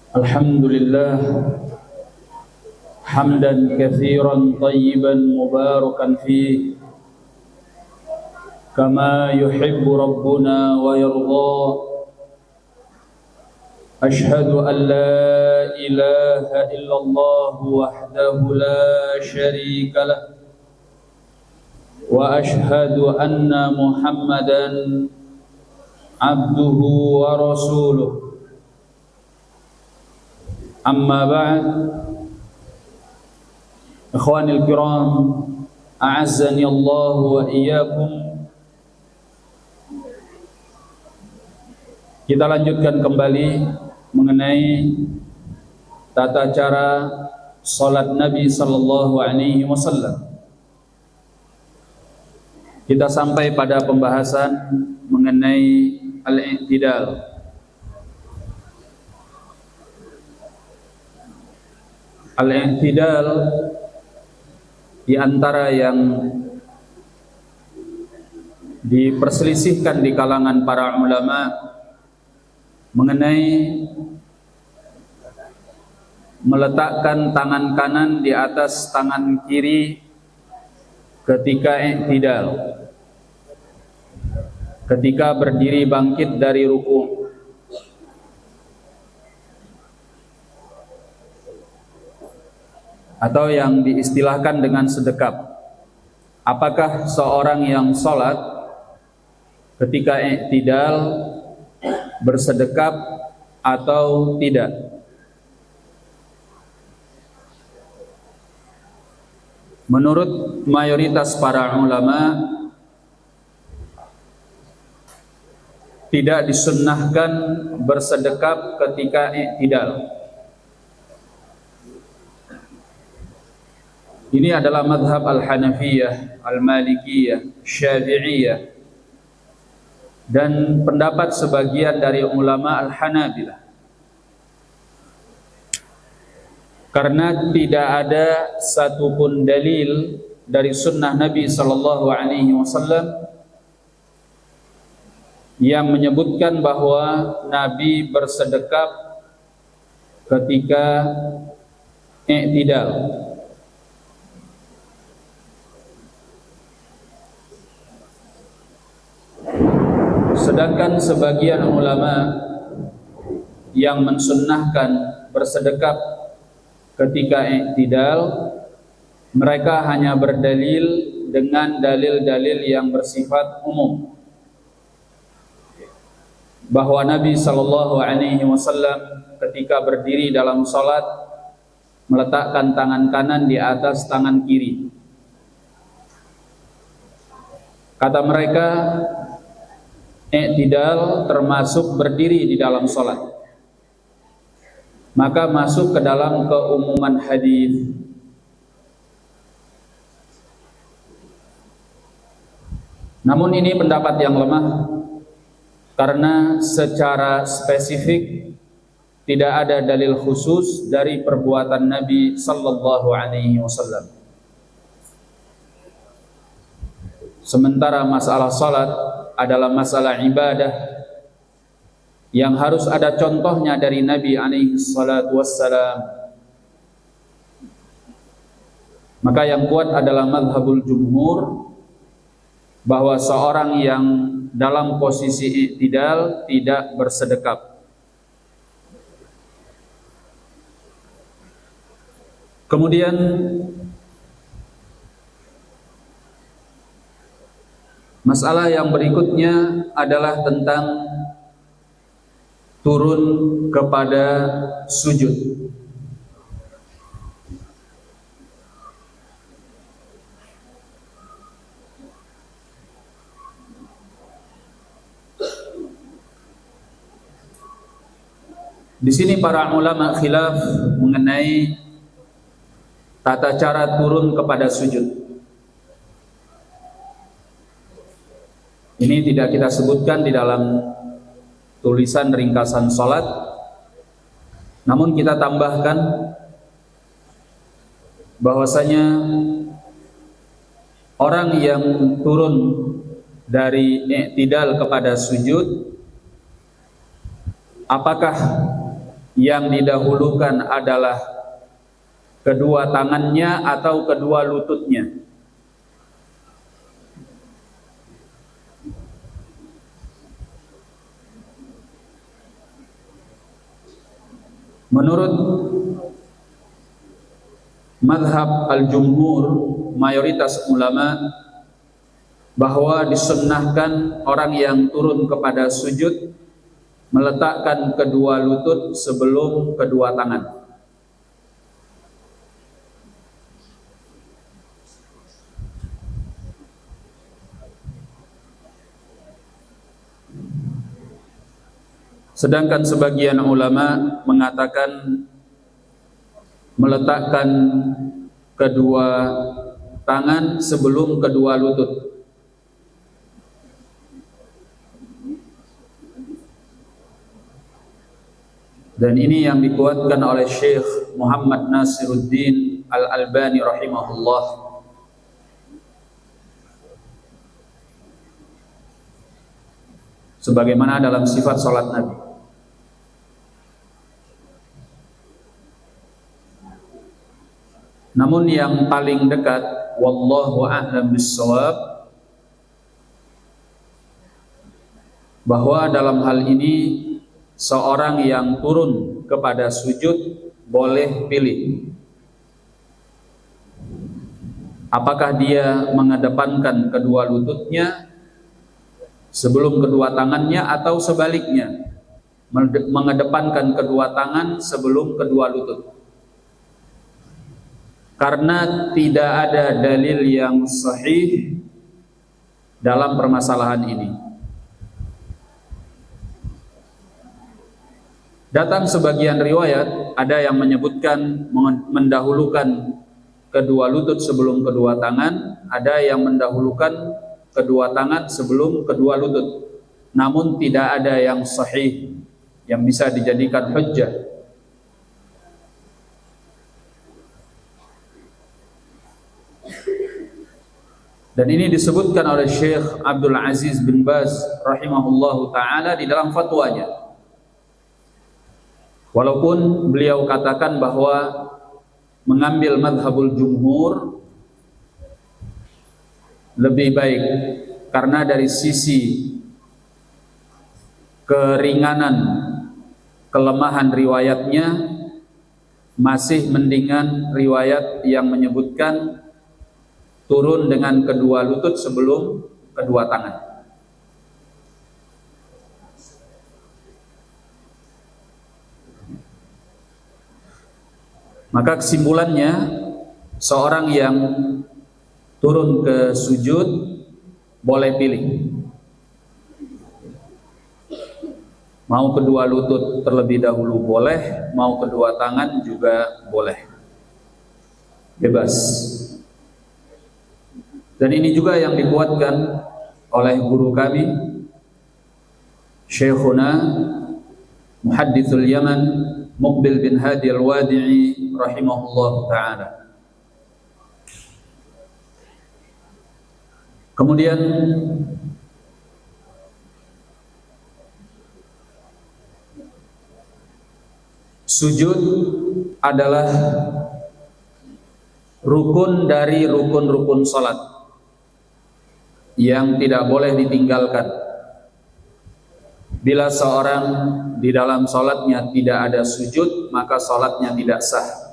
الحمد لله حمدا كثيرا طيبا مباركا فيه كما يحب ربنا ويرضى. أشهد أن لا إله إلا الله وحده لا شريك له، وأشهد أن محمدا عبده ورسوله. أما بعد، إخواني الكرام أعزني الله وإياكم. Kita lanjutkan kembali mengenai tata cara salat Nabi sallallahu alaihi wasallam. Kita sampai pada pembahasan mengenai al-i'tidal. Al-i'tidal di antara yang diperselisihkan di kalangan para ulama mengenai meletakkan tangan kanan di atas tangan kiri ketika i'tidal, ketika berdiri bangkit dari ruku'. Atau yang diistilahkan dengan sedekap. Apakah seorang yang sholat ketika i'tidal bersedekap atau tidak? Menurut mayoritas para ulama, tidak disunnahkan bersedekap ketika i'tidal. Ini adalah madhab al-Hanafiyah, al-Malikiyah, Syafi'iyah, dan pendapat sebagian dari ulama al-Hanabilah. Karena tidak ada satupun dalil dari sunnah Nabi sallallahu alaihi wasallam yang menyebutkan bahwa Nabi bersedekap ketika i'tidal. Sedangkan sebagian ulama yang mensunnahkan bersedekap ketika i'tidal, mereka hanya berdalil dengan dalil-dalil yang bersifat umum, bahwa Nabi sallallahu alaihi wasallam ketika berdiri dalam salat meletakkan tangan kanan di atas tangan kiri. Kata mereka, i'tidal termasuk berdiri di dalam salat, maka masuk ke dalam keumuman hadis. Namun ini pendapat yang lemah, karena secara spesifik tidak ada dalil khusus dari perbuatan Nabi sallallahu alaihi wasallam. Sementara masalah salat adalah masalah ibadah yang harus ada contohnya dari Nabi alaihi salatu wassalam. Maka yang kuat adalah madhabul jumhur, bahwa seorang yang dalam posisi i'tidal tidak bersedekap. Kemudian masalah yang berikutnya adalah tentang turun kepada sujud. Di sini para ulama khilaf mengenai tata cara turun kepada sujud. Ini tidak kita sebutkan di dalam tulisan ringkasan salat, namun kita tambahkan bahwasanya orang yang turun dari i'tidal kepada sujud, apakah yang didahulukan adalah kedua tangannya atau kedua lututnya. Menurut madhab al-jumhur, mayoritas ulama, bahwa disunnahkan orang yang turun kepada sujud meletakkan kedua lutut sebelum kedua tangan. Sedangkan sebagian ulama mengatakan meletakkan kedua tangan sebelum kedua lutut. Dan ini yang dikuatkan oleh Syekh Muhammad Nasiruddin Al-Albani rahimahullah. Sebagaimana dalam sifat salat Nabi. Namun yang paling dekat, wallahu a'lam bissawab, bahwa dalam hal ini seorang yang turun kepada sujud boleh pilih apakah dia mengedepankan kedua lututnya sebelum kedua tangannya atau sebaliknya, mengedepankan kedua tangan sebelum kedua lutut. Karena tidak ada dalil yang sahih dalam permasalahan ini. Datang sebagian riwayat, ada yang menyebutkan mendahulukan kedua lutut sebelum kedua tangan, ada yang mendahulukan kedua tangan sebelum kedua lutut. Namun tidak ada yang sahih yang bisa dijadikan hujjah. Dan ini disebutkan oleh Syekh Abdul Aziz bin Baz rahimahullahu ta'ala di dalam fatwanya. Walaupun beliau katakan bahwa mengambil madhabul jumhur lebih baik, karena dari sisi keringanan, kelemahan riwayatnya masih mendingan riwayat yang menyebutkan turun dengan kedua lutut sebelum kedua tangan. Maka kesimpulannya, seorang yang turun ke sujud boleh pilih, mau kedua lutut terlebih dahulu boleh, mau kedua tangan juga boleh, bebas. Dan ini juga yang dikuatkan oleh guru kami, Syekhuna Muhaddithul Yaman Muqbil bin Hadi Al-Wadi'i rahimahullah ta'ala. Kemudian sujud adalah rukun dari rukun-rukun salat yang tidak boleh ditinggalkan. Bila seorang di dalam salatnya tidak ada sujud, maka salatnya tidak sah.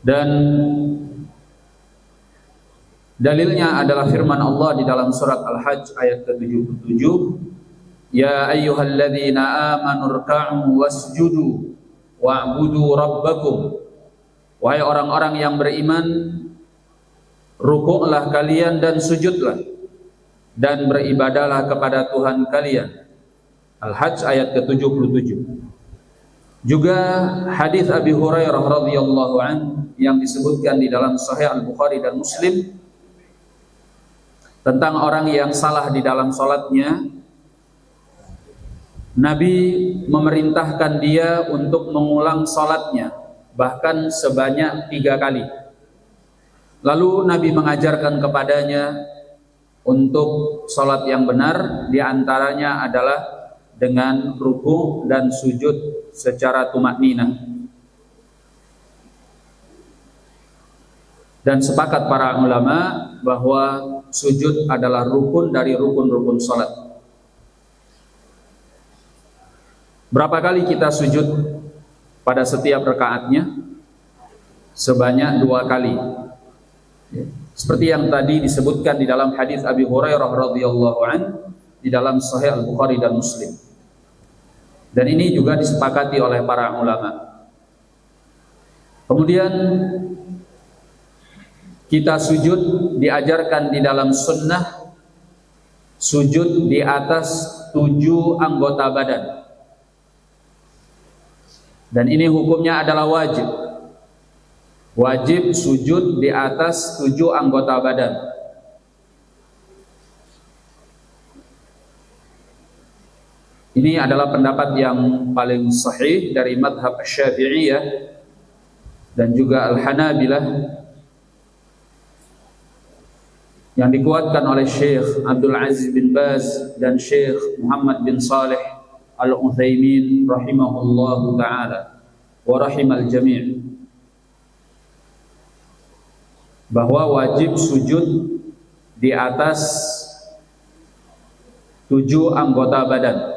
Dan dalilnya adalah firman Allah di dalam surat Al-Hajj ayat ke-77, Ya ayyuhalladzina amanu rka'u wasjudu wa'budu rabbakum. Wahai orang-orang yang beriman, rukuklah kalian dan sujudlah dan beribadahlah kepada Tuhan kalian. Al-Hajj ayat ke-77. Juga hadis Abi Hurairah radhiyallahu an yang disebutkan di dalam Sahih Al-Bukhari dan Muslim tentang orang yang salah di dalam salatnya. Nabi memerintahkan dia untuk mengulang salatnya bahkan sebanyak 3 kali. Lalu Nabi mengajarkan kepadanya untuk sholat yang benar diantaranya adalah dengan ruku dan sujud secara tumakninah. Dan sepakat para ulama bahwa sujud adalah rukun dari rukun-rukun sholat. Berapa kali kita sujud pada setiap rakaatnya? Sebanyak 2 kali. Seperti yang tadi disebutkan di dalam hadis Abi Hurairah radhiyallahu an di dalam Sahih Al-Bukhari dan Muslim. Dan ini juga disepakati oleh para ulama. Kemudian kita sujud diajarkan di dalam sunnah sujud di atas 7 anggota badan. Dan ini hukumnya adalah wajib. Wajib sujud di atas 7 anggota badan. Ini adalah pendapat yang paling sahih dari madhab Syafi'iyah dan juga Al-Hanabilah, yang dikuatkan oleh Syekh Abdul Aziz bin Baz dan Syekh Muhammad bin Saleh Al-Utsaimin rahimahullahu ta'ala wa rahimal jami', bahwa wajib sujud di atas 7 anggota badan.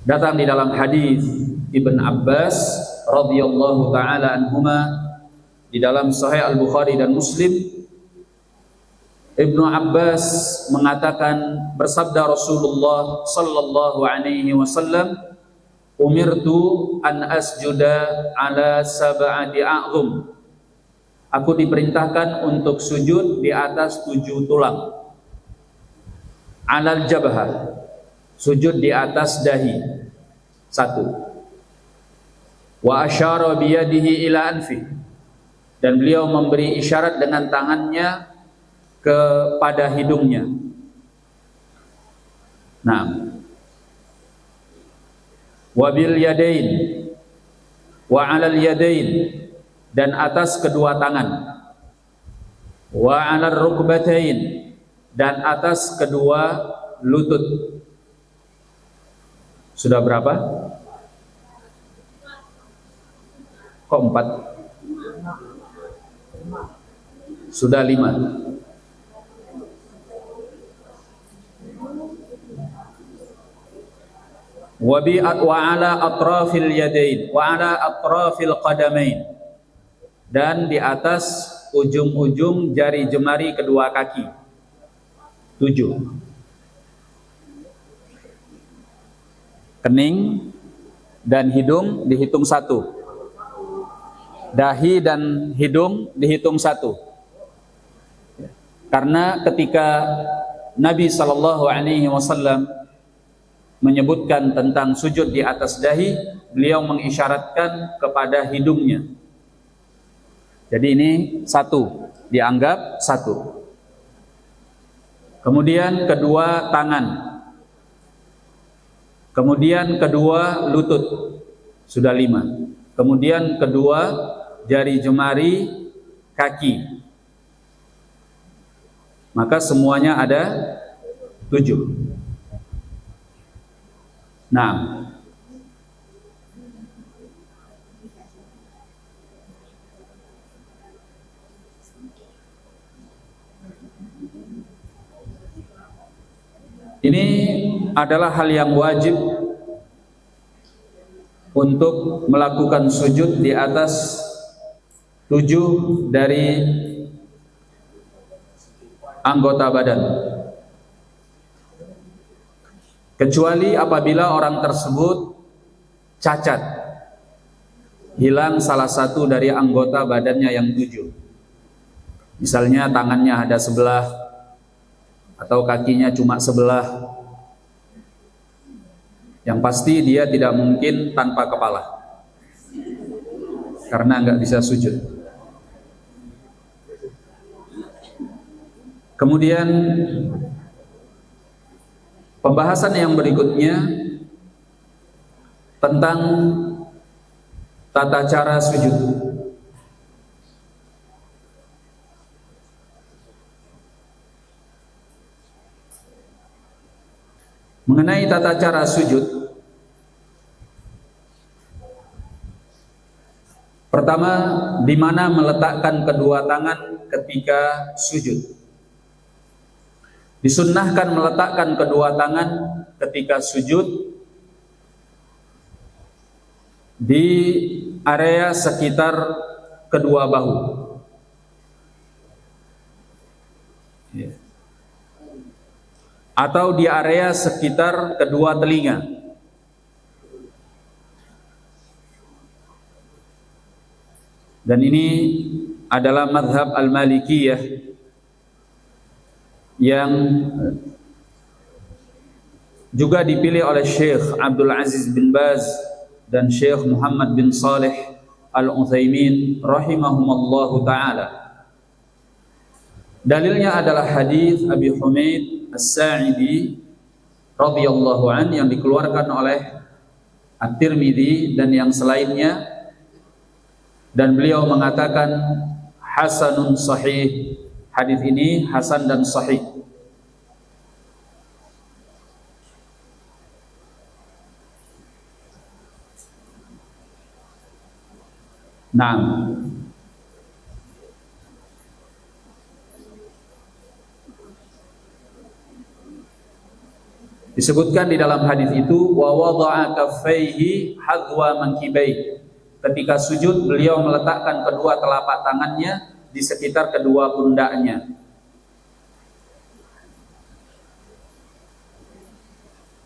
Datang di dalam hadis Ibn Abbas radhiyallahu ta'ala anhuma di dalam Sahih Al-Bukhari dan Muslim. Ibnu Abbas mengatakan, bersabda Rasulullah sallallahu alaihi wasallam, umirtu an asjuda ala sab'ati a'zum. Aku diperintahkan untuk sujud di atas 7 tulang. Alal jabhah, sujud di atas dahi 1. Wa asyara biyadihi ila anfi, dan beliau memberi isyarat dengan tangannya kepada hidungnya. Nah, wabil yadain wa alal yadain, dan atas kedua tangan, wa alal rukbatain, dan atas kedua lutut. Sudah berapa? Kok 4? Sudah 5. Wa ala atrafil yadain wa ala atrafil qadamain, dan di atas ujung-ujung jari jemari kedua kaki 7. Kening dan hidung dihitung 1. Dahi dan hidung dihitung 1. Karena ketika Nabi sallallahu alaihi wasallam menyebutkan tentang sujud di atas dahi, beliau mengisyaratkan kepada hidungnya. Jadi ini 1, dianggap 1. Kemudian kedua tangan, kemudian kedua lutut, sudah 5. Kemudian kedua jari jemari kaki, maka semuanya ada 7. Nah, ini adalah hal yang wajib untuk melakukan sujud di atas 7 dari anggota badan, kecuali apabila orang tersebut cacat, hilang salah satu dari anggota badannya yang 7. Misalnya tangannya ada sebelah atau kakinya cuma sebelah. Yang pasti dia tidak mungkin tanpa kepala, karena nggak bisa sujud. Kemudian pembahasan yang berikutnya tentang tata cara sujud. Mengenai tata cara sujud, pertama, di mana meletakkan kedua tangan ketika sujud. Disunnahkan meletakkan kedua tangan ketika sujud di area sekitar kedua bahu, atau di area sekitar kedua telinga. Dan ini adalah mazhab Al-Malikiyah yang juga dipilih oleh Syekh Abdul Aziz bin Baz dan Syekh Muhammad bin Saleh Al-Utsaimin rahimahumallahu taala. Dalilnya adalah hadis Abi Humaid As-Sa'idi radhiyallahu an yang dikeluarkan oleh At-Tirmidzi dan yang selainnya, dan beliau mengatakan hasanun sahih. Hadis ini hasan dan sahih. Nah, disebutkan di dalam hadis itu wa wada'a kaffaihi hadwa mankibaihi. Ketika sujud beliau meletakkan kedua telapak tangannya di sekitar kedua pundaknya.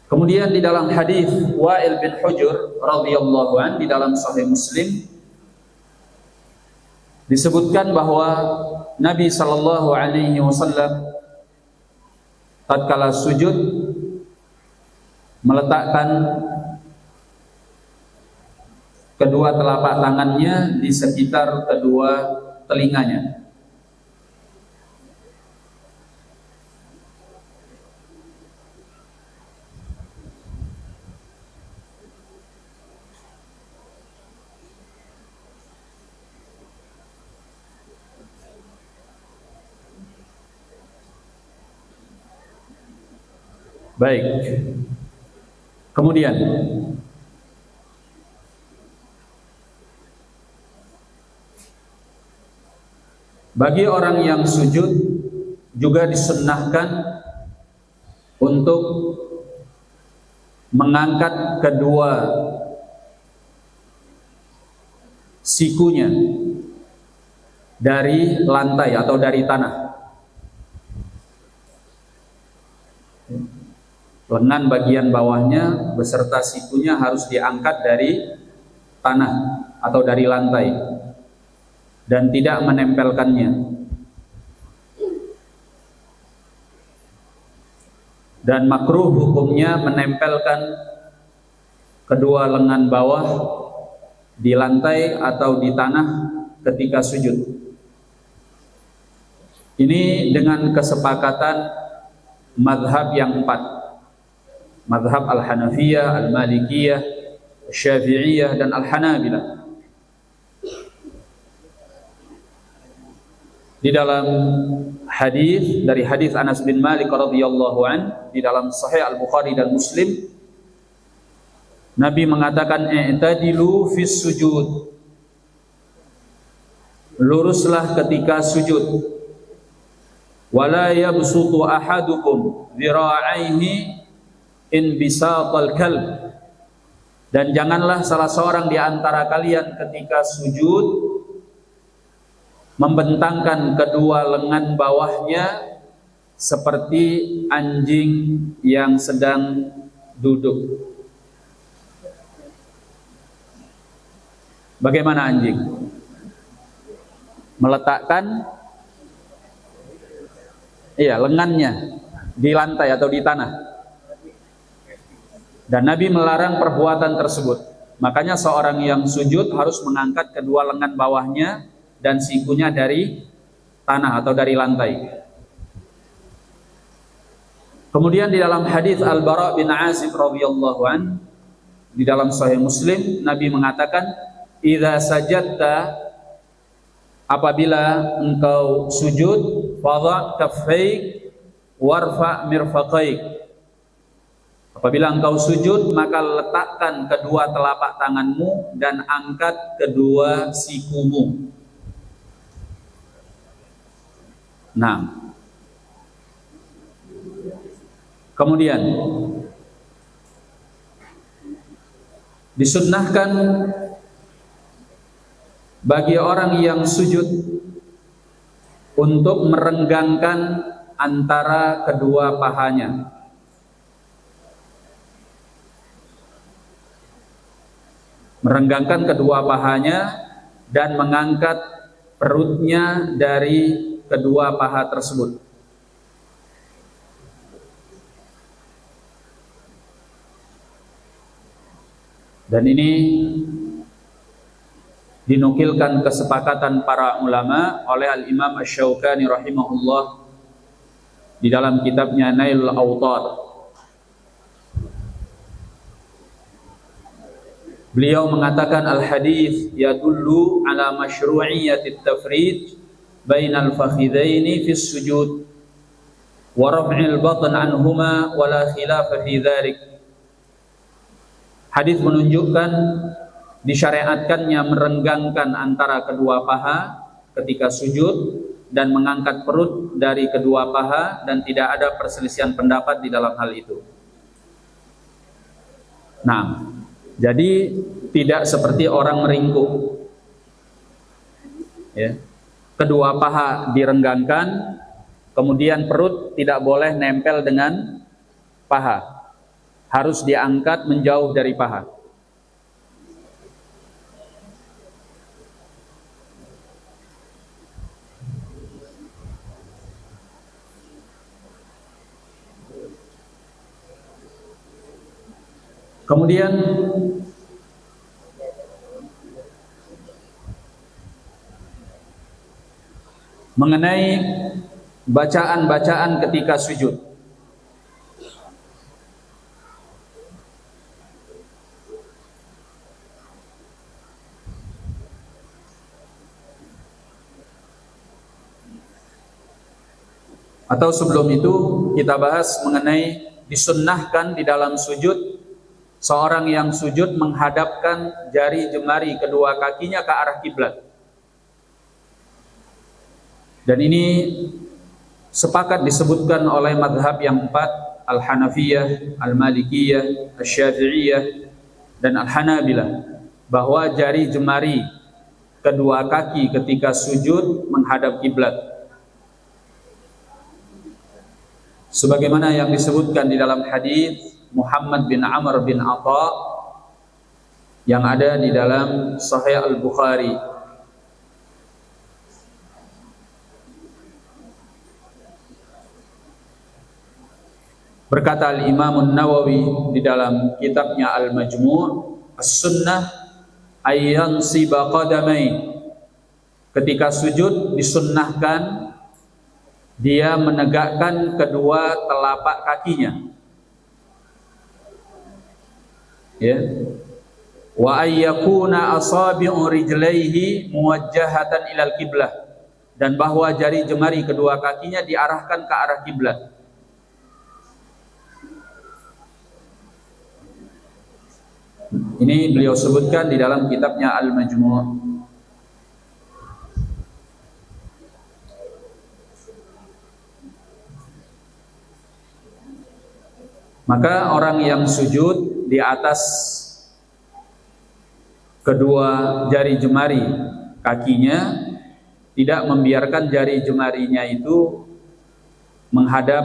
Kemudian di dalam hadis Wa'il bin Hujur radhiyallahu an di dalam Sahih Muslim disebutkan bahwa Nabi sallallahu alaihi wasallam tatkala sujud meletakkan kedua telapak tangannya di sekitar kedua telinganya. Baik. Kemudian bagi orang yang sujud juga disunnahkan untuk mengangkat kedua sikunya dari lantai atau dari tanah. Lengan bagian bawahnya beserta sikunya harus diangkat dari tanah atau dari lantai dan tidak menempelkannya. Dan makruh hukumnya menempelkan kedua lengan bawah di lantai atau di tanah ketika sujud. Ini dengan kesepakatan mazhab yang empat, mazhab Al-Hanafiyah, Al-Malikiyah, Syafi'iyah, dan Al-Hanabilah. Di dalam hadis dari hadis Anas bin Malik radhiyallahu an di dalam Sahih Al-Bukhari dan Muslim, Nabi mengatakan i'tadilu fis sujud, luruslah ketika sujud, wala yabsutu ahadukum dhira'aihi in bisatal kalb, dan janganlah salah seorang di antara kalian ketika sujud membentangkan kedua lengan bawahnya seperti anjing yang sedang duduk. Bagaimana anjing? Meletakkan lengannya di lantai atau di tanah. Dan Nabi melarang perbuatan tersebut. Makanya seorang yang sujud harus mengangkat kedua lengan bawahnya dan sikunya dari tanah atau dari lantai. Kemudian di dalam hadis Al-Bara bin Azib radhiyallahu an di dalam Sahih Muslim, Nabi mengatakan, "Idza sajadta, apabila engkau sujud, fadha kaffaik warfa mirfaqaik." Apabila engkau sujud, maka letakkan kedua telapak tanganmu dan angkat kedua sikumu. Nah, kemudian disunnahkan bagi orang yang sujud untuk merenggangkan antara kedua pahanya. Merenggangkan kedua pahanya dan mengangkat perutnya dari kedua paha tersebut. Dan ini dinukilkan kesepakatan para ulama oleh Al-Imam Asy-Syaukani rahimahullah di dalam kitabnya Nailul Awtar. Beliau mengatakan al-hadits yadullu ala masyru'iyyati at-tafrid bainal fakhidaini fi sujud wa raf'il batn anhuma wa la khilafa fi dzalik. Hadis menunjukkan disyariatkannya merenggangkan antara kedua paha ketika sujud dan mengangkat perut dari kedua paha, dan tidak ada perselisihan pendapat di dalam hal itu. Nah, jadi tidak seperti orang meringkuk, ya. Kedua paha direnggangkan, kemudian perut tidak boleh nempel dengan paha, harus diangkat menjauh dari paha. Kemudian mengenai bacaan-bacaan ketika sujud. Atau sebelum itu kita bahas mengenai disunnahkan di dalam sujud seorang yang sujud menghadapkan jari jemari kedua kakinya ke arah kiblat. Dan ini sepakat disebutkan oleh mazhab yang empat, Al-Hanafiyah, Al-Malikiyah, Asy-Syafi'iyah, dan Al-Hanabilah, bahwa jari jemari kedua kaki ketika sujud menghadap kiblat. Sebagaimana yang disebutkan di dalam hadis Muhammad bin Amr bin Atha yang ada di dalam Sahih Al-Bukhari. Berkata Al-Imam An-Nawawi di dalam kitabnya Al-Majmu', as-sunnah ayyan siba qadamai. Ketika sujud disunnahkan dia menegakkan kedua telapak kakinya. Ya. Wa ayyakuna asabi'u rijlaihi muwajjahatan ilal qiblah, dan bahwa jari jemari kedua kakinya diarahkan ke arah kiblat. Ini beliau sebutkan di dalam kitabnya Al-Majmu'. Maka orang yang sujud di atas kedua jari jemari kakinya tidak membiarkan jari jemarinya itu menghadap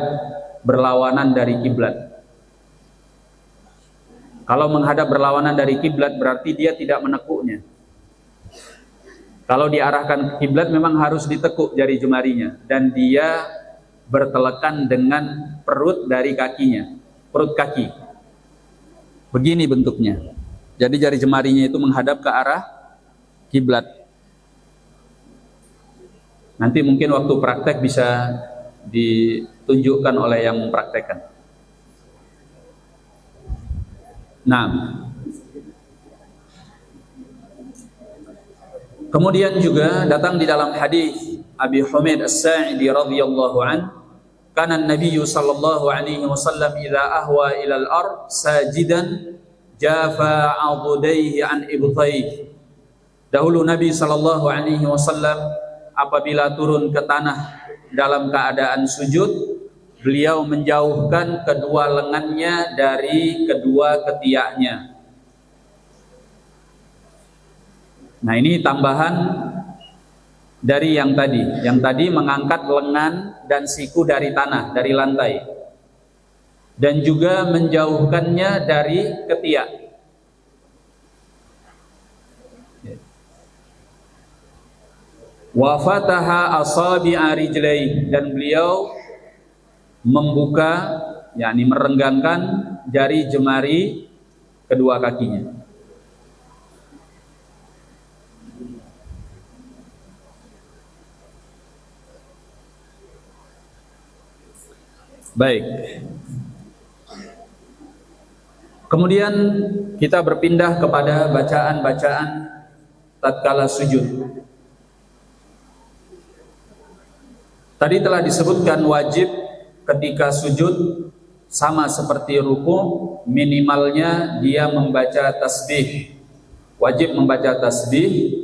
berlawanan dari kiblat. Kalau menghadap berlawanan dari kiblat berarti dia tidak menekuknya. Kalau diarahkan ke kiblat memang harus ditekuk jari jemarinya, dan dia bertelekan dengan perut dari kakinya, perut kaki. Begini bentuknya. Jadi jari jemarinya itu menghadap ke arah kiblat. Nanti mungkin waktu praktek bisa ditunjukkan oleh yang mempraktekkan. Nah, kemudian juga datang di dalam hadis Abi Humaid As-Sa'idi radhiyallahu an kana Nabi sallallahu alaihi wasallam idza ahwa ila al-ard sajidan jafa 'adudaihi an ibtayhi. Dahulu Nabi sallallahu alaihi wasallam apabila turun ke tanah dalam keadaan sujud, beliau menjauhkan kedua lengannya dari kedua ketiaknya. Nah, ini tambahan dari yang tadi. Yang tadi mengangkat lengan dan siku dari tanah, dari lantai. Dan juga menjauhkannya dari ketiak. Wa fataha asabi'a rijlaihi, dan beliau membuka, yakni merenggangkan jari jemari kedua kakinya. Baik. Kemudian kita berpindah kepada bacaan-bacaan tatkala sujud. Tadi telah disebutkan wajib ketika sujud sama seperti ruku, minimalnya dia membaca tasbih. Wajib membaca tasbih,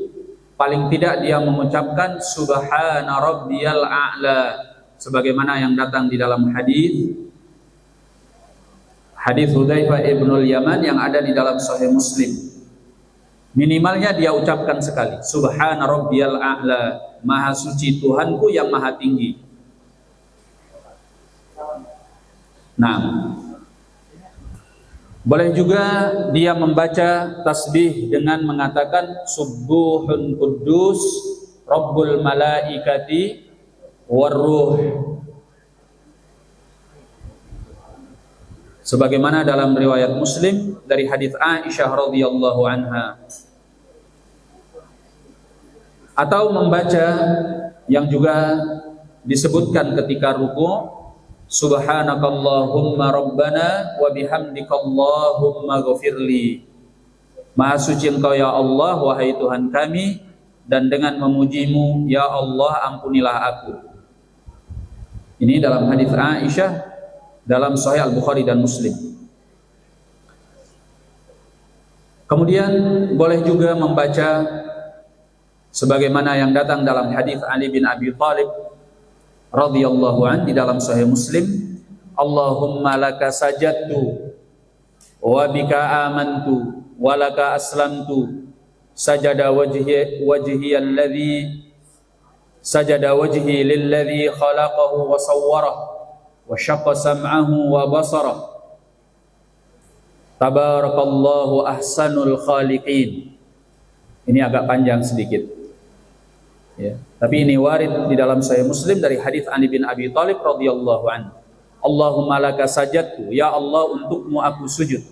paling tidak dia mengucapkan subhana rabbiyal a'la, sebagaimana yang datang di dalam hadis Hudzaifah ibnul Yaman yang ada di dalam Sahih Muslim. Minimalnya dia ucapkan sekali, subhana rabbiyal a'la, maha suci Tuhanku yang maha tinggi. Nah, boleh juga dia membaca tasbih dengan mengatakan subuhun quddus rabbul malaikati warruh, sebagaimana dalam riwayat Muslim dari hadis Aisyah radhiyallahu anha. Atau membaca yang juga disebutkan ketika ruku, subhanakallahumma rabbana wa bihamdikallahumma ghafirli, maha suci Engkau ya Allah, wahai Tuhan kami, dan dengan memujimu ya Allah ampunilah aku. Ini dalam hadis Aisyah dalam Sahih Al-Bukhari dan Muslim. Kemudian boleh juga membaca sebagaimana yang datang dalam hadis Ali bin Abi Thalib radhiyallahu an di dalam Sahih Muslim, Allahumma laka sajadtu wa bika amantu wa laka aslamtu sajada wajhi alladhi sajada wajhi lilladhi khalaqahu wa sawwarahu wa syaqqa sam'ahu wa basarahu tabarakallahu ahsanul khaliqin. Ini agak panjang sedikit ya, tapi ini warid di dalam Sahih Muslim dari hadis Ali bin Abi Thalib radhiyallahu anhu. Allahumma laka sajadtu, ya Allah untukmu aku sujud,